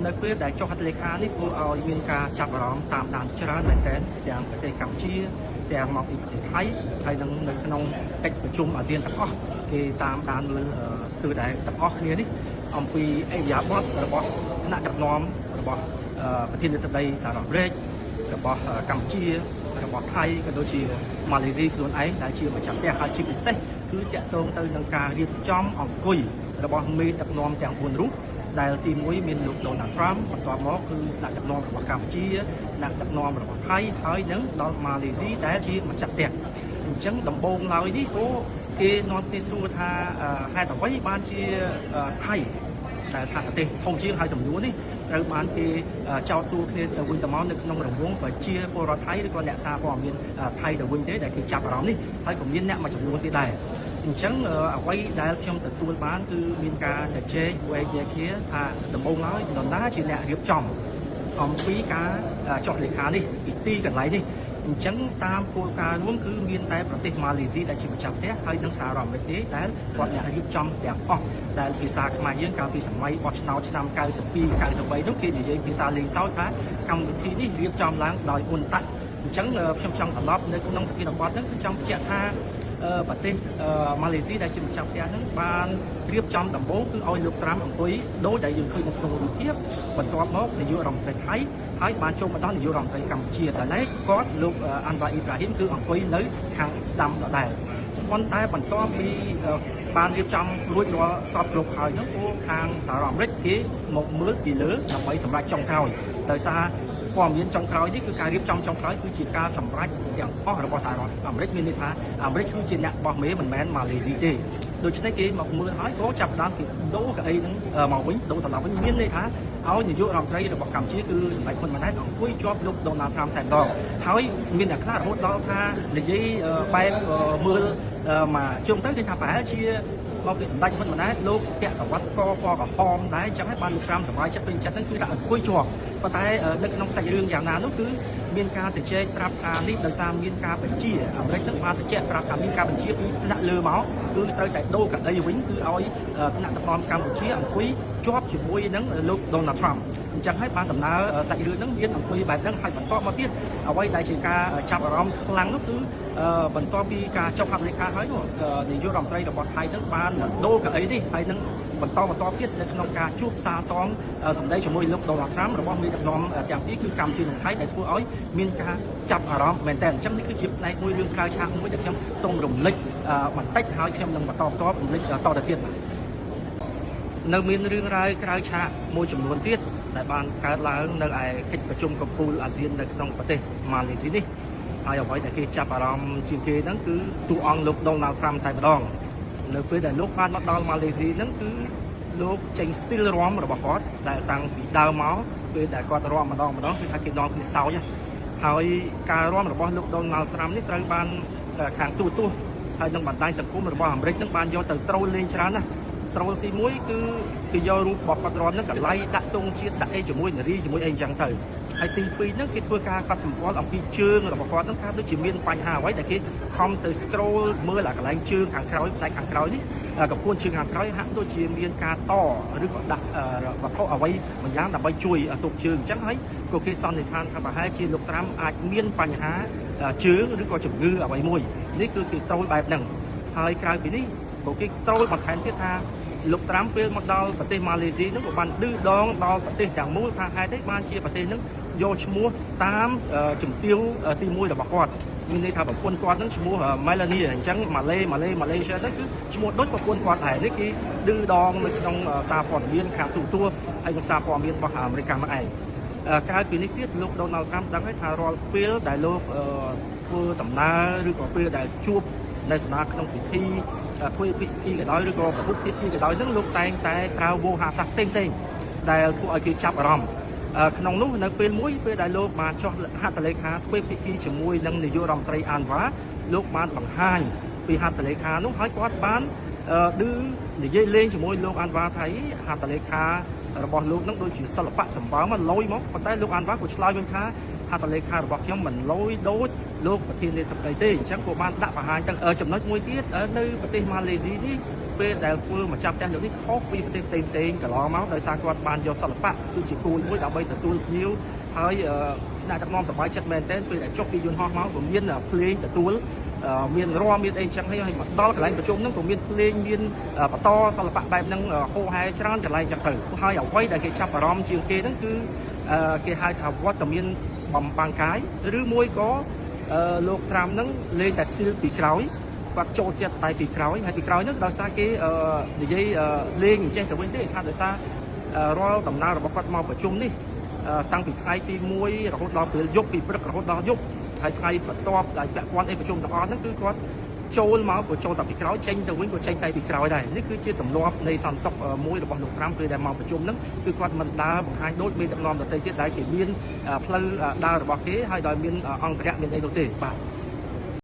នៅពេលដែលចុះហត្ថលេខានេះធ្វើឲ្យមានការចាប់អារម្មណ៍តាមដានច្រើនមែនទែនទាំងប្រទេសកម្ពុជាទាំងមកពីប្រទេសថៃហើយនឹងនៅក្នុងកិច្ចប្រជុំអាស៊ានទាំងអស់គេតាមដានមើលស្ទើរតែទាំងអស់គ្នានេះអំពីអេយ៉ាបតរបស់ថ្នាក់ដឹកនាំរបស់ប្រធានាធិបតីសហរដ្ឋអាមេរិករបស់កម្ពុជារបស់ថៃក៏ដូចជាម៉ាឡេស៊ីខ្លួនឯងដែលជាម្ចាស់ផ្ទះហើយជាពិសេសគឺតាក់ទងទៅនឹងការរៀបចំអង្គុយរបស់មេដឹកនាំទាំង4រូបដែលទី1មានលោក Donald Trump បន្ទាប់មកគឺថ្នាក់ដឹកនាំរបស់កម្ពុជាថ្នាក់ដឹកនាំរបស់ថៃហើយនឹងដល់ម៉ាឡេស៊ីដែលជាម្ចាស់ផ្ទះអញ្ចឹងដំបូងឡើយនេះគេនាំគ្នាសួរថាហេតុអ្វីបានជាថៃដែលថាប្រទេសធំជាងហើយសំណួរនេះត្រូវបានគេចោទសួរគ្នាទៅវិញទៅមកនៅក្នុងរង្វង់ប្រជាពលរដ្ឋថៃឬក៏អ្នកសារព័ត៌មានថៃទៅវិញទេដែលគេចាប់អារម្មណ៍នេះហើយក៏មានអ្នកមួយចំនួនទៀតដែរអញ្ចឹងអ្វីដែលខ្ញុំទទួលបានគឺមានការជជែកវែកញែកគ្នាថាដំបូងឡើយនរណាជាអ្នករៀបចំអំពីការចុះលេខានេះពីទីកន្លែងនេះអញ្ចឹងតាមគោលការណ៍រួមគឺមានតែប្រទេសម៉ាឡេស៊ីដែលជាម្ចាស់ផ្ទះហើយនិងសហរដ្ឋអាមេរិកទេដែលគាត់អ្នករៀបចំទាំងអស់ដែលភាសាខ្មែរយើងកាលពីសម័យបោះឆ្នោតឆ្នាំ92 93នោះគេនិយាយភាសាលេងសើចថាកម្មវិធីនេះរៀបចំឡើងដោយអ៊ុនតាក់អញ្ចឹងខ្ញុំចង់ត្រឡប់នៅក្នុងប្រធានបទហ្នឹងគឺចង់បញ្ជាក់ថាប្រទេសម៉ាឡេស៊ីដែលជាម្ចាស់ផ្ទះហ្នឹងបានរៀបចំដំបូងគឺឲ្យលោកត្រាំអង្គុយដោយដែលយើងឃើញនៅក្នុងរូបភាពបន្ទាប់មកនាយករដ្ឋមន្ត្រីថៃហើយបានចូលមកដល់នាយករដ្ឋមន្ត្រីកម្ពុជាតែឡែកគាត់លោកអាន់វ៉ាអ៊ីប្រាហ៊ីមគឺអង្គុយនៅខាងស្ដាំដដែលប៉ុន្តែបន្ទាប់ពីបានរៀបចំរួចរាល់សពគ្រប់ហើយនោះខាងសហរដ្ឋអាមេរិកគេមកមើលពីលើដើម្បីសម្រេចចុងក្រោយដោយសារព័ត៌មានចុងក្រោយនេះគឺការរៀបចំចុងក្រោយគឺជាការសម្រេចទាំងអស់របស់សហរដ្ឋអាមេរិកមានន័យថាអាមេរិកគឺជាអ្នកបោះមេមិនមែនម៉ាឡេស៊ីទេដូច្នេះគេមកមើលហើយក៏ចាប់ផ្ដើមគេដូរកៅអីហ្នឹងមកវិញដូរត្រឡប់វិញមានន័យថាឲ្យនាយករដ្ឋមន្ត្រីរបស់កម្ពុជាគឺសម្ដេចហ៊ុនម៉ាណែតអង្គុយជាប់លោក Donald Trump តែម្ដងហើយមានអ្នកខ្លះរហូតដល់ថានិយាយបែបមើលមកជុំទៅគេថាប្រហែលជាមកពីសម្ដេចហ៊ុនម៉ាណែតលោកពាក់ក្រវ៉ាត់កពណ៌ក្រហមដែរអញ្ចឹងហើយបានលោកត្រាំសប្បាយចិត្តពេញចិត្តហ្នឹងគឺថាអង្គុយជាប់ប៉ុន្តែនៅក្នុងសាច់រឿងយ៉ាងណានោះគឺមានការទៅជែកប្រាប់ថានេះដោយសារមានការបញ្ជាអាមេរិកនឹងបានទៅជែកប្រាប់ថាមានការបញ្ជាពីថ្នាក់លើមកគឺត្រូវតែដូរកៅអីវិញគឺឲ្យថ្នាក់ដឹកនាំកម្ពុជាអង្គុយជាប់ជាមួយនឹងលោក Donald Trump អញ្ចឹងហើយបានដំណើរសាច់រឿងហ្នឹងមានអង្គុយបែបហ្នឹងហើយបន្តមកទៀតអ្វីដែលជាការចាប់អារម្មណ៍ខ្លាំងនោះគឺបន្ទាប់ពីការចុះហត្ថលេខាហើយនោះនាយករដ្ឋមន្ត្រីរបស់ថៃហ្នឹងបានដូរកៅអីនេះហើយនឹងបន្តទៀតនៅក្នុងការជួបសារសងសម្ដីជាមួយលោក Donald Trump របស់មេដឹកនាំទាំងពីរគឺកម្ពុជានិងថៃដែលធ្វើឲ្យមានការចាប់អារម្មណ៍មែនតើអញ្ចឹងនេះគឺជាផ្នែកមួយរឿងក្រៅឆាកមួយដែលខ្ញុំសូមរំលឹកបន្តិចហើយខ្ញុំនឹងបន្តរំលឹកតទៅទៀតនៅមានរឿងរ៉ាវក្រៅឆាកមួយចំនួនទៀតដែលបានកើតឡើងនៅឯកិច្ចប្រជុំកំពូលអាស៊ាននៅក្នុងប្រទេសម៉ាឡេស៊ីនេះហើយអ្វីដែលគេចាប់អារម្មណ៍ជាងគេហ្នឹងគឺតួអង្គលោក Donald Trump តែម្ដងនៅពេលដែលលោកបានមកដល់ម៉ាឡេស៊ីហ្នឹងគឺលោកចេញស្ទីលរាំរបស់គាត់ដែលតាំងពីដើមមកពេលដែលគាត់រាំម្ដងគឺថាគេនាំគ្នាសោចហើយការរាំរបស់លោក Donald Trump នេះត្រូវបានខាងទូទស្សន៍ហើយនឹងបណ្ដាញសង្គមរបស់អាមេរិកនឹងបានយកទៅត្រូលលេងច្រើនណាស់ត្រូលទី1គឺគេយករូបបបគាត់រាំហ្នឹងកន្លែងដាក់ទង់ជាតិដាក់អីជាមួយនារីជាមួយអីអញ្ចឹងទៅហើយទី2ហ្នឹងគេធ្វើការកត់សម្គាល់អំពីជើងរបស់គាត់ហ្នឹងថាដូចជាមានបញ្ហាអ្វីដែលគេខំទៅ scroll មើលអាកន្លែងជើងខាងក្រោយផ្នែកខាងក្រោយនេះកំពួនជើងខាងក្រោយហាក់ដូចជាមានការតឬក៏ដាក់វត្ថុអ្វីមួយយ៉ាងដើម្បីជួយទប់ជើងអញ្ចឹងហើយក៏គេសន្និដ្ឋានថាប្រហែលជាលោកត្រាំអាចមានបញ្ហាជើងឬក៏ជំងឺអ្វីមួយនេះគឺគេត្រូលបែបហ្នឹងហើយក្រៅពីនេះក៏គេត្រូលបន្ថែមទៀតថាលោកត្រាំពេលមកដល់ប្រទេសម៉ាឡេស៊ីនោះក៏បានឌឺដងដល់ប្រទេសទាំងមូលថាហេតុអីបានជាប្រទេសហ្នឹងយកឈ្មោះតាមជំទាវទី1របស់គាត់មានន័យថាប្រពន្ធគាត់ហ្នឹងឈ្មោះ Melanie អញ្ចឹងម៉ាឡេស៊ីហ្នឹងគឺឈ្មោះដូចប្រពន្ធគាត់ដែរនេះគេឌឺដងនៅក្នុងសារព័ត៌មានខាងទូទស្សន៍ហើយនិងសារព័ត៌មានរបស់អាមេរិកហ្នឹងឯងក្រៅពីនេះទៀតលោក Donald Trump ដឹងហើយថារាល់ពេលដែលលោកធ្វើដំណើរឬក៏ពេលដែលជួបស្នេហ៍ស្នាក្នុងពិធីធ្វើពិធីក៏ដោយឬក៏ប្រពៃពិធីក៏ដោយហ្នឹងលោកតែងតែប្រើវោហារសាស្ត្រផ្សេងដែលធ្វើឲ្យគេចាប់អារម្មណ៍ក្នុងនោះនៅពេលមួយពេលដែលលោកបានចុះហត្ថលេខាធ្វើពិធីជាមួយនឹងនាយករដ្ឋមន្ត្រីអានវ៉ាលោកបានបង្ហាញពីហត្ថលេខានោះហើយគាត់បាននិយាយលេងជាមួយលោកអានវ៉ាថាហត្ថលេខារបស់លោកនឹងដូចជាសិល្បៈសម្បើមលយមកប៉ុន្តែលោកអានវ៉ាក៏ឆ្លើយវិញថាហ ហត្ថលេខារបស់ខ្ញុំមិនលយដូចលោកប្រធានាធិបតីទេអញ្ចឹងក៏បានដាក់បង្ហាញទៅចំណុចមួយទៀតនៅប្រទេសម៉ាឡេស៊ីនេះពេលដែលធ្វើមកចាប់ផ្ទះលោកនេះខុសពីប្រទេសផ្សេងកន្លងមកដោយសារគាត់បានយកសិល្បៈគឺជាគោលមួយដើម្បីទទួលភ្ញៀវហើយអ្នកដឹកនាំសប្បាយចិត្តមែនទែនពេលដែលចុះពីយន្តហោះមកក៏មានភ្លេងទទួលមានរាំមានអីចឹងហើយមកដល់កន្លែងប្រជុំហ្នឹងក៏មានភ្លេងមានបន្តសិល្បៈបែបហ្នឹងហូរហែច្រើនកន្លែងចឹងទៅហើយអ្វីដែលគេចាប់អារម្មណ៍ជាងគេហ្នឹងគឺគេហៅថាវត្តមានបំបាំងកាយឬមួយក៏លោកត្រាំហ្នឹងលេងតែស្ទីលពីក្រោយគាត់ចូលចិត្តតែពីក្រោយហើយពីក្រោយហ្នឹងដោយសារគេនិយាយលេងអញ្ចឹងទៅវិញទេថាដោយសាររាល់ដំណើររបស់គាត់មកប្រជុំនេះតាំងពីថ្ងៃទី1រហូតដល់ពេលយប់ពីព្រឹករហូតដល់យប់ហើយថ្ងៃបន្ទាប់ដែលពាក់ព័ន្ធអីប្រជុំទាំងអស់ហ្នឹងគឺគាត់ចូលមកក៏ចូលតែពីក្រោយចេញទៅវិញក៏ចេញតែពីក្រោយដែរនេះគឺជាទម្លាប់នៃសន្តិសុខមួយរបស់លោកត្រាំពេលដែលមកប្រជុំហ្នឹងគឺគាត់មិនដើរបង្ហាញដូចមេដឹកនាំដទៃទៀតដែលគេមានផ្លូវដើររបស់គេហើយដោយមានអង្គរៈមានអីនោះទេបាទ